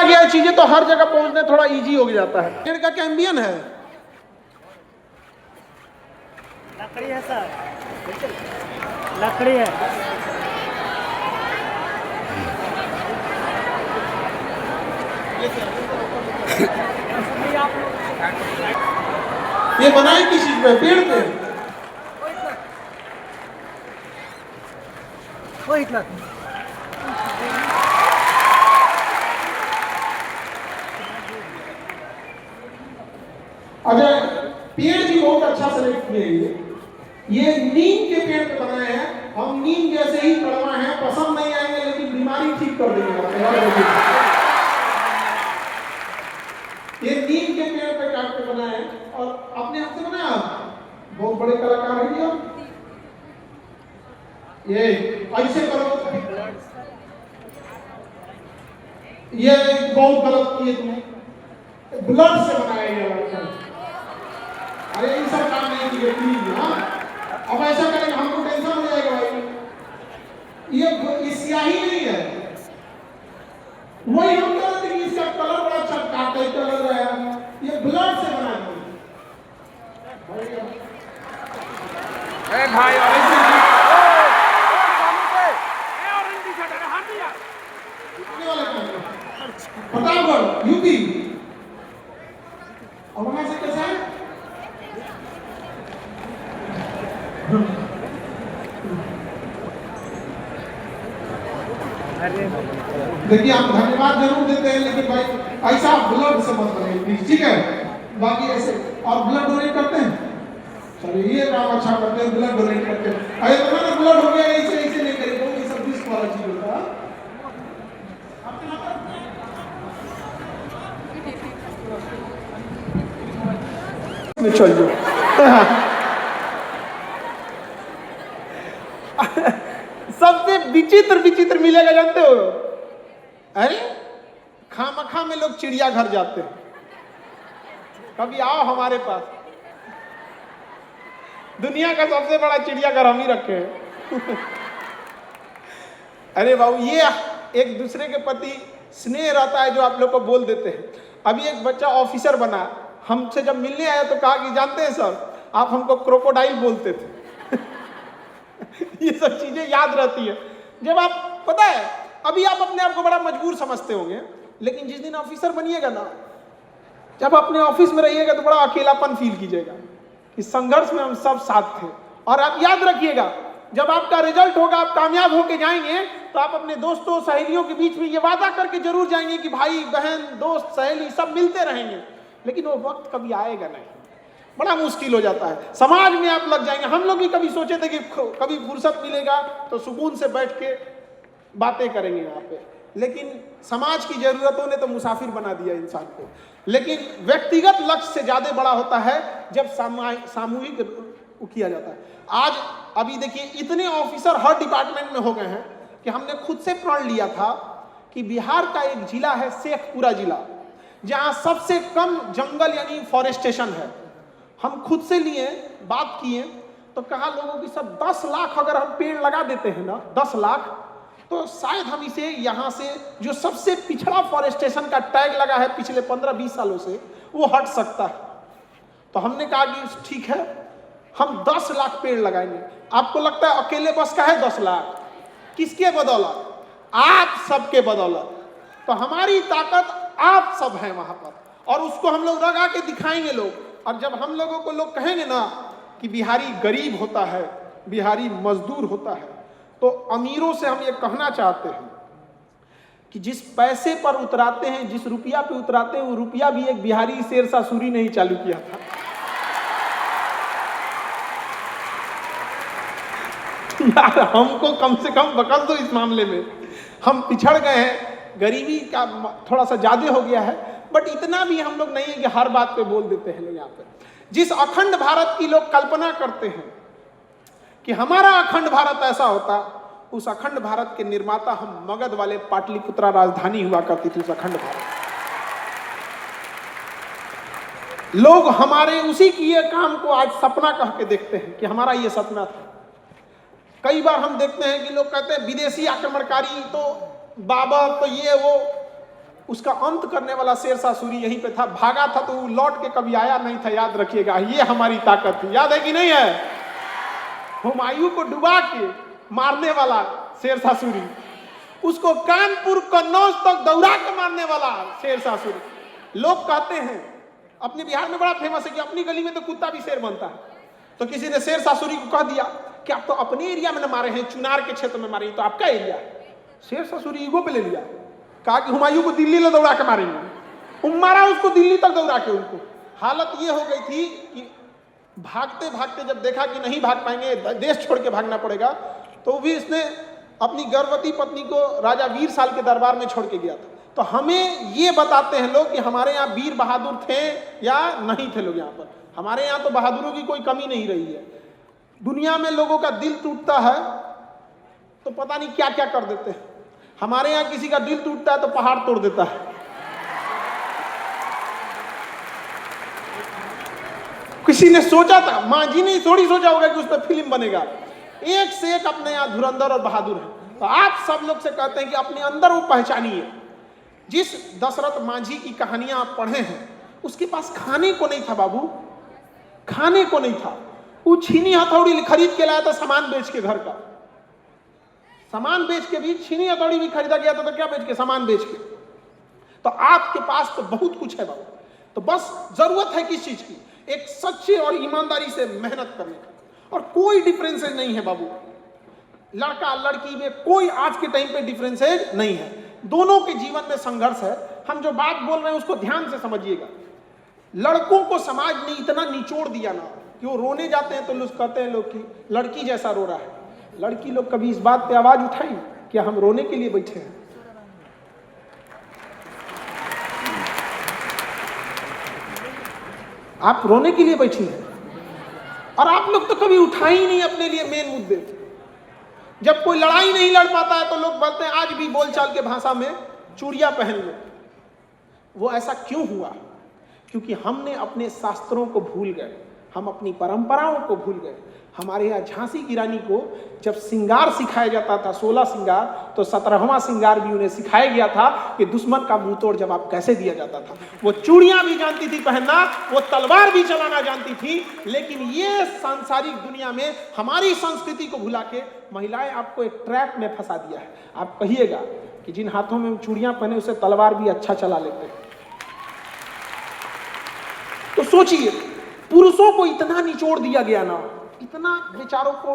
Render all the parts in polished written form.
गया है चीजें तो हर जगह पहुंचने थोड़ा इजी हो जाता है। पेड़ का कैम्बियन है, लकड़ी है सर, लकड़ी है। ये बनाए किस चीज पे? पेड़ पे। वो इतना अच्छा, पेड़ भी बहुत अच्छा सेलेक्ट किए ये नीम के पेड़ पे बनाए हैं। हम नीम जैसे ही कड़वा है, पसंद नहीं आएंगे लेकिन बीमारी ठीक कर देंगे। ये नीम के पेड़ पे काट के बनाए हैं और अपने हाथ से बनाया। बहुत बड़े कलाकार है ये ऐसे करो, ये बहुत गलत किए तुमने, ब्लड से बनाया ये। अरे इन सब काम नहीं किए प्लीज। हाँ, अब ऐसा करेंगे हमको टेंशन हो जाएगा भाई। ये स्याही नहीं है, वही हम कहते हैं कि इसका कलर बड़ा अच्छा काटे कलर है, ये ब्लड से बना है भाई। प्रतापगढ़ यूपी। और वहां से कैसा है? देखिए आप धन्यवाद जरूर देते हैं लेकिन भाई ऐसा ब्लड से मत बने प्लीज, ठीक है? बाकी ऐसे और ब्लड डोनेट करते हैं, चलिए ये काम अच्छा करते हैं, ब्लड डोनेट करते हैं। अरे तुम्हारा ब्लड हो गया ऐसे ऐसे नहीं करेगा, ये सब रिस्क वाला चीज होता है। चल जाओ। सबसे विचित्र विचित्र मिलेगा जानते हो? अरे खामखा में लोग चिड़ियाघर जाते हैं, कभी आओ हमारे पास। दुनिया का सबसे बड़ा चिड़ियाघर हम ही रखे हैं। अरे बाबू, ये एक दूसरे के प्रति स्नेह रहता है जो आप लोग को बोल देते हैं। अभी एक बच्चा ऑफिसर बना, हमसे जब मिलने आया तो कहा कि जानते हैं सर आप हमको क्रोकोडाइल बोलते थे। ये सब चीजें याद रहती है जब आप, पता है अभी आप अपने आप को बड़ा मजबूर समझते होंगे, लेकिन जिस दिन ऑफिसर बनिएगा ना, जब अपने ऑफिस में रहिएगा तो बड़ा अकेलापन फील कीजिएगा कि संघर्ष में हम सब साथ थे। और आप याद रखिएगा जब आपका रिजल्ट होगा, आप कामयाब होके जाएंगे तो आप अपने दोस्तों सहेलियों के बीच में ये वादा करके जरूर जाएंगे कि भाई बहन दोस्त सहेली सब मिलते रहेंगे, लेकिन वो वक्त कभी आएगा नहीं, बड़ा मुश्किल हो जाता है। समाज में आप लग जाएंगे। हम लोग भी कभी सोचे थे कि कभी फुर्सत मिलेगा तो सुकून से बैठ के बातें करेंगे यहाँ पे, लेकिन समाज की जरूरतों ने तो मुसाफिर बना दिया इंसान को। लेकिन व्यक्तिगत लक्ष्य से ज्यादा बड़ा होता है जब सामूहिक किया जाता है। आज अभी देखिए इतने ऑफिसर हर डिपार्टमेंट में हो गए हैं कि हमने खुद से प्रण लिया था कि बिहार का एक जिला है शेखपुरा जिला, जहां सबसे कम जंगल यानी फॉरेस्टेशन है। हम खुद से लिए, बात किए तो कहा लोगों की सब 10 लाख अगर हम पेड़ लगा देते हैं ना, 10 लाख, तो शायद हम इसे यहाँ से जो सबसे पिछड़ा फॉरेस्टेशन का टैग लगा है पिछले 15-20 सालों से, वो हट सकता है। तो हमने कहा कि ठीक है हम 10 लाख पेड़ लगाएंगे। आपको लगता है अकेले बस का है 10 लाख? किसके बदौलत? आप सबके बदौलत। तो हमारी ताकत आप सब है वहां पर, और उसको हम लोग लगा के दिखाएंगे लोग। और जब हम लोगों को लोग कहेंगे ना कि बिहारी गरीब होता है, बिहारी मजदूर होता है, तो अमीरों से हम ये कहना चाहते हैं कि जिस पैसे पर उतराते हैं, जिस रुपया पे उतराते हैं, वो रुपया भी एक बिहारी शेरशाह सूरी ने ही चालू किया था। यार हमको कम से कम बकस दो इस मामले में। हम पिछड़ गए हैं, गरीबी का थोड़ा सा ज्यादा हो गया है, बट इतना भी हम लोग नहीं है कि हर बात पे बोल देते हैं लोग। यहाँ पे जिस अखंड भारत की लोग कल्पना करते हैं कि हमारा अखंड भारत ऐसा होता, उस अखंड भारत के निर्माता हम मगध वाले पाटलिपुत्रा राजधानी हुआ करती थी। उस अखंड भारत लोग हमारे उसी किए काम को आज सपना कह के देखते हैं कि हमारा ये सपना था। कई बार हम देखते हैं कि लोग कहते हैं विदेशी आक्रमणकारी तो बाबर तो ये वो, उसका अंत करने वाला शेरशाह सूरी यहीं पे था। भागा था तो वो लौट के कभी आया नहीं था, याद रखिएगा। ये हमारी ताकत थी, याद है कि नहीं है? हुमायूं को डुबा के मारने वाला शेरशाह सूरी, उसको कानपुर कन्नौज तक दौड़ा के मारने वाला शेरशाह सूरी। लोग कहते हैं, अपने बिहार में बड़ा फेमस है कि अपनी गली में तो कुत्ता भी शेर बनता है। तो किसी ने शेरशाह सूरी को कह दिया कि आप तो अपने एरिया में न मारे हैं, चुनार के क्षेत्र में मारे, तो आपका एरिया है। शेरशाह सूरी ईगो पे ले लिया, कहा कि हुमायूं को दिल्ली ले दौड़ा के मारेंगे। मारा उसको दिल्ली तक दौड़ा के। उनको हालत ये हो गई थी कि भागते भागते जब देखा कि नहीं भाग पाएंगे, देश छोड़ के भागना पड़ेगा, तो भी इसने अपनी गर्भवती पत्नी को राजा वीर साल के दरबार में छोड़ के गया था। तो हमें ये बताते हैं लोग कि हमारे यहाँ वीर बहादुर थे या नहीं थे लोग यहाँ पर। हमारे यहाँ तो बहादुरों की कोई कमी नहीं रही है। दुनिया में लोगों का दिल टूटता है तो पता नहीं क्या क्या कर देते हैं। हमारे यहाँ किसी का दिल टूटता है तो पहाड़ तोड़ देता है। किसी ने सोचा था, मां जी ने थोड़ी सोचा होगा कि उस पर फिल्म बनेगा। एक से एक अपने यहाँ धुरंधर और बहादुर है। तो आप सब लोग से कहते हैं कि अपने अंदर वो पहचानिए। जिस दशरथ मांझी की कहानियां आप पढ़े हैं, उसके पास खाने को नहीं था बाबू, खाने को नहीं था। वो छीनी हथौड़ी खरीद के लाया था सामान बेच के, घर का सामान बेच के भी। छीनी हथौड़ी भी खरीदा गया था तो क्या बेच के? सामान बेच के। तो आपके पास तो बहुत कुछ है बाबू। तो बस जरूरत है किस चीज की? एक सच्चे और ईमानदारी से मेहनत करने का। और कोई डिफरेंसेज नहीं है बाबू, लड़का लड़की में कोई आज के टाइम पे डिफरेंसेज नहीं है। दोनों के जीवन में संघर्ष है। हम जो बात बोल रहे हैं उसको ध्यान से समझिएगा। लड़कों को समाज ने इतना निचोड़ दिया ना कि वो रोने जाते हैं तो लोग कहते हैं लोग कि लड़की जैसा रो रहा है। लड़की लोग कभी इस बात पे आवाज उठाई कि हम रोने के लिए बैठे हैं? आप रोने के लिए बैठी हैं। और आप लोग तो कभी उठाए ही नहीं अपने लिए मेन मुद्दे। जब कोई लड़ाई नहीं लड़ पाता है तो लोग बोलते हैं आज भी बोलचाल के भाषा में चूड़ियां पहन लो। वो ऐसा क्यों हुआ? क्योंकि हमने अपने शास्त्रों को भूल गए, हम अपनी परंपराओं को भूल गए। हमारे यहाँ झांसी की रानी को जब श्रृंगार सिखाया जाता था, 16 श्रृंगार, तो 17वां श्रृंगार भी उन्हें सिखाया गया था कि दुश्मन का मुंह तोड़ जवाब कैसे दिया जाता था। वो चूड़ियां भी जानती थी पहनना, वो तलवार भी चलाना जानती थी। लेकिन ये सांसारिक दुनिया में हमारी संस्कृति को भुला के महिलाएं आपको एक ट्रैप में फंसा दिया है। आप कहिएगा कि जिन हाथों में चूड़ियां पहने उसे तलवार भी अच्छा चला लेते हैं। तो सोचिए, पुरुषों को इतना निचोड़ दिया गया ना, इतना बेचारों को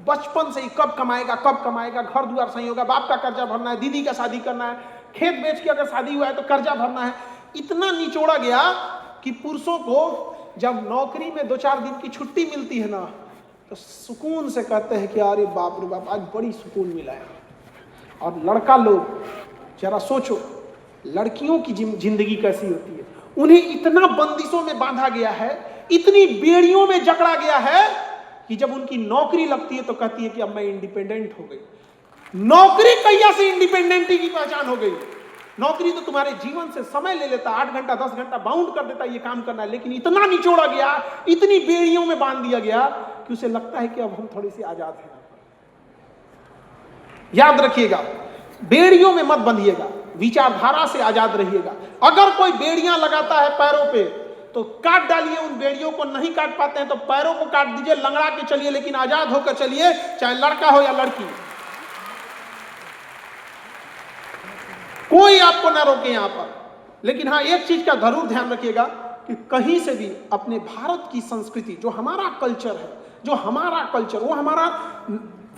बचपन से ही कब कमाएगा, घर द्वार सही होगा, बाप का कर्जा भरना है, दीदी का शादी करना है, खेत बेच के अगर शादी हुआ है तो कर्जा भरना है। इतना निचोड़ा गया कि पुरुषों को जब नौकरी में 2-4 दिन की छुट्टी मिलती है ना तो सुकून से कहते हैं कि अरे बाप रे बाप, आज बड़ी सुकून मिला है। और लड़का लोग जरा सोचो, लड़कियों की जिंदगी कैसी होती है। उन्हें इतना बंदिशों में बांधा गया है, इतनी बेड़ियों में जकड़ा गया है कि जब उनकी नौकरी लगती है तो कहती है कि अब मैं इंडिपेंडेंट हो गई। नौकरी कैया से इंडिपेंडेंटी की पहचान हो गई? नौकरी तो तुम्हारे जीवन से समय ले लेता, 8 घंटा 10 घंटा बाउंड कर देता, ये काम करना है। लेकिन इतना निचोड़ा गया, इतनी बेड़ियों में बांध दिया गया कि उसे लगता है कि अब हम थोड़ी सी आजाद हैं। याद रखिएगा, बेड़ियों में मत बंधिएगा, विचारधारा से आजाद रहिएगा। अगर कोई बेड़ियां लगाता है पैरों पे तो काट डालिए उन बेड़ियों को। नहीं काट पाते हैं तो पैरों को काट दीजिए, लंगड़ा के चलिए, लेकिन आजाद होकर चलिए, चाहे लड़का हो या लड़की। कोई आपको ना रोके यहां पर। लेकिन हाँ, एक चीज का जरूर ध्यान रखिएगा कि कहीं से भी अपने भारत की संस्कृति, जो हमारा कल्चर है, वो हमारा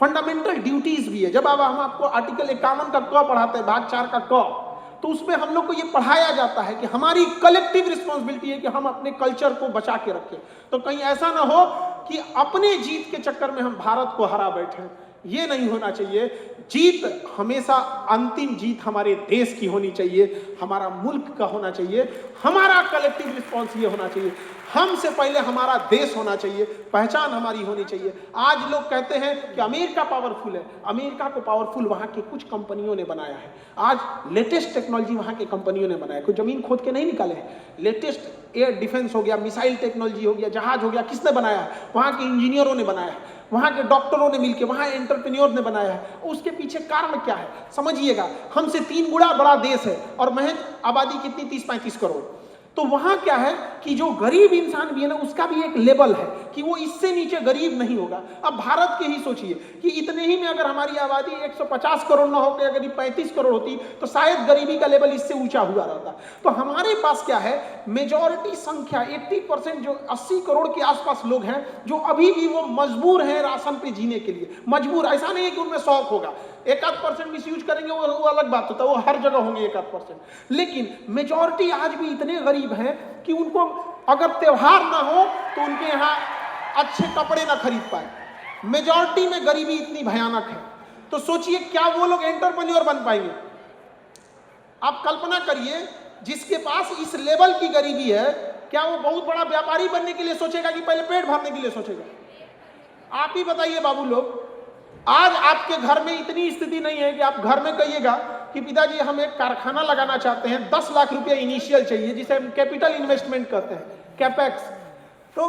फंडामेंटल ड्यूटीज भी है। जब हम आपको आर्टिकल 51 का क पढ़ाते हैं, भाग 4 का क, तो उसमें हम लोग को ये पढ़ाया जाता है कि हमारी कलेक्टिव रिस्पॉन्सिबिलिटी है कि हम अपने कल्चर को बचा के रखें। तो कहीं ऐसा ना हो कि अपने जीत के चक्कर में हम भारत को हरा बैठे। ये नहीं होना चाहिए। जीत हमेशा, अंतिम जीत हमारे देश की होनी चाहिए, हमारा मुल्क का होना चाहिए। हमारा कलेक्टिव रिस्पॉन्स ये होना चाहिए, हमसे पहले हमारा देश होना चाहिए, पहचान हमारी होनी चाहिए। आज लोग कहते हैं कि अमेरिका पावरफुल है। अमेरिका को पावरफुल वहाँ के कुछ कंपनियों ने बनाया है। आज लेटेस्ट टेक्नोलॉजी वहाँ के कंपनियों ने बनाया है, कोई जमीन खोद के नहीं निकाले हैं। लेटेस्ट एयर डिफेंस हो गया, मिसाइल टेक्नोलॉजी हो गया, जहाज हो गया, किसने बनाया है? वहाँ के इंजीनियरों ने बनाया है। वहाँ के डॉक्टरों ने मिलकर, वहाँ एंटरप्रेन्योर ने बनाया है। उसके पीछे कारण क्या है समझिएगा। हमसे 3 गुना बड़ा देश है और महज आबादी कितनी 30-35 करोड़। तो वहाँ क्या है कि जो गरीब इंसान भी है ना, उसका भी एक लेवल है कि वो इससे नीचे गरीब नहीं होगा। अब भारत के ही सोचिए कि इतने ही में अगर हमारी आबादी 150 करोड़ ना होकर अगर 35 करोड़ होती तो शायद गरीबी का लेवल इससे ऊंचा हुआ रहता। तो हमारे पास क्या है, मेजॉरिटी संख्या 80% जो 80 करोड़ के आसपास लोग हैं जो अभी भी वो मजबूर हैं राशन पे जीने के लिए। मजबूर, ऐसा नहीं है कि उनमें शौक होगा। 1-8% मिस यूज करेंगे वो अलग बात होता है, वो हर जगह होंगे 1-8%। लेकिन मेजॉरिटी आज भी इतने गरीब हैं कि उनको अगर त्योहार ना हो तो उनके यहाँ अच्छे कपड़े ना खरीद पाए। मेजॉरिटी में गरीबी इतनी भयानक है। तो सोचिए क्या वो लोग एंटरप्रेन्योर बन पाएंगे? आप कल्पना करिए, जिसके पास इस लेवल की गरीबी है, क्या वो बहुत बड़ा व्यापारी बनने के लिए सोचेगा कि पहले पेट भरने के लिए सोचेगा? आप ही बताइए बाबू लोग। आज आपके घर में इतनी स्थिति नहीं है कि आप घर में कहिएगा कि पिताजी हम एक कारखाना लगाना चाहते हैं, 10 लाख रुपया इनिशियल चाहिए, जिसे हम कैपिटल इन्वेस्टमेंट कहते हैं, कैपेक्स। तो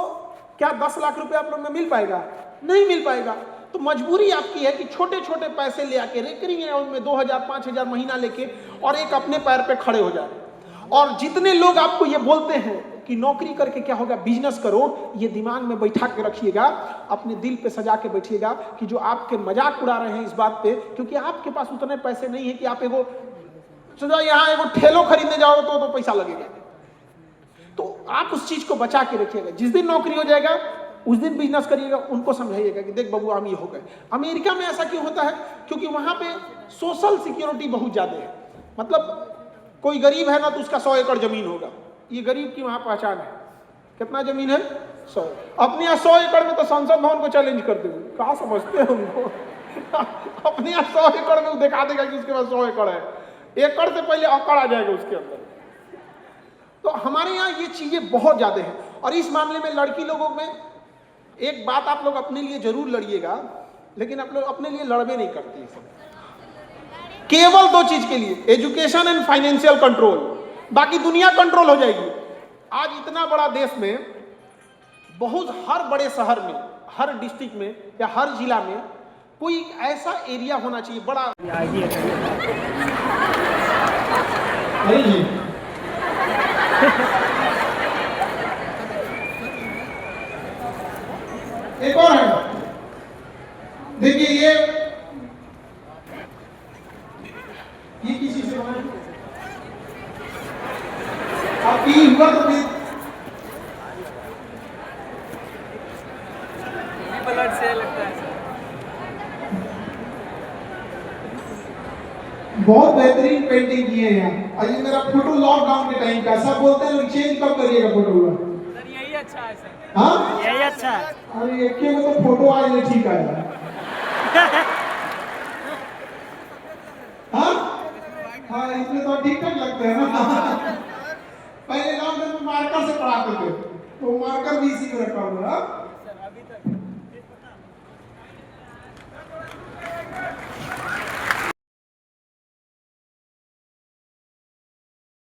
क्या 10 लाख रुपया आप लोग में मिल पाएगा? नहीं मिल पाएगा। तो मजबूरी आपकी है कि छोटे छोटे पैसे ले आके रेकरिंग अकाउंट में 2000-5000 महीना लेके और एक अपने पैर पे खड़े हो जाए। और जितने लोग आपको ये बोलते हैं कि नौकरी करके क्या होगा, बिजनेस करो, ये दिमाग में बैठा के रखिएगा, अपने दिल पे सजा के बैठिएगा कि जो आपके मजाक उड़ा रहे हैं इस बात पे, क्योंकि आपके पास उतने पैसे नहीं है कि आप एगो सोचा यहाँ एगो ठेलो खरीदने जाओ तो पैसा लगेगा। तो आप उस चीज को बचा के रखिएगा। जिस दिन नौकरी हो जाएगा उस दिन बिजनेस करिएगा। उनको समझाइएगा कि देख बबू हम ये हो गए। अमेरिका में ऐसा क्यों होता है? क्योंकि वहां पे सोशल सिक्योरिटी बहुत ज्यादा है। मतलब कोई गरीब है ना तो उसका 100 एकड़ जमीन होगा। ये गरीब की वहां पहचान है। कितना जमीन है? 100। अपने यहाँ 100 एकड़ में तो संसद भवन को चैलेंज कर दे। कहा समझते हैं उनको? अपने यहाँ 100 एकड़ में दिखा देगा कि उसके पास 100 एकड़ है। एकड़ से पहले अकड़ आ जाएगा उसके अंदर। तो हमारे यहाँ ये चीजें बहुत ज्यादा है। और इस मामले में लड़की लोगों में एक बात आप लोग अपने लिए जरूर लड़िएगा, लेकिन आप लोग अपने लिए लड़बे नहीं करती है सब। केवल 2 चीज के लिए, एजुकेशन एंड फाइनेंशियल कंट्रोल। बाकी दुनिया कंट्रोल हो जाएगी। आज इतना बड़ा देश में बहुत, हर बड़े शहर में, हर डिस्ट्रिक्ट में या हर जिला में कोई ऐसा एरिया होना चाहिए बड़ा। अरे जी एक और है, देखिए ये किसी से बना है? आपकी हुआ तो भी ब्लड से लगता है। बहुत बेहतरीन पेंटिंग की है यहाँ। और ये मेरा फोटो लॉकडाउन के टाइम का। सब बोलते हैं चेंज कब करिएगा फोटो हुआ? सर यही अच्छा है सर। हाँ यही अच्छा है। अरे एक ही तो फोटो आज नहीं ठीक आया। हाँ इसमें तो ठीक ठाक लगते हैं ना। पहले लॉकडाउन में मार्कर से पढ़ाते थे, तो मार्कर भी इसी में रखा हुआ है।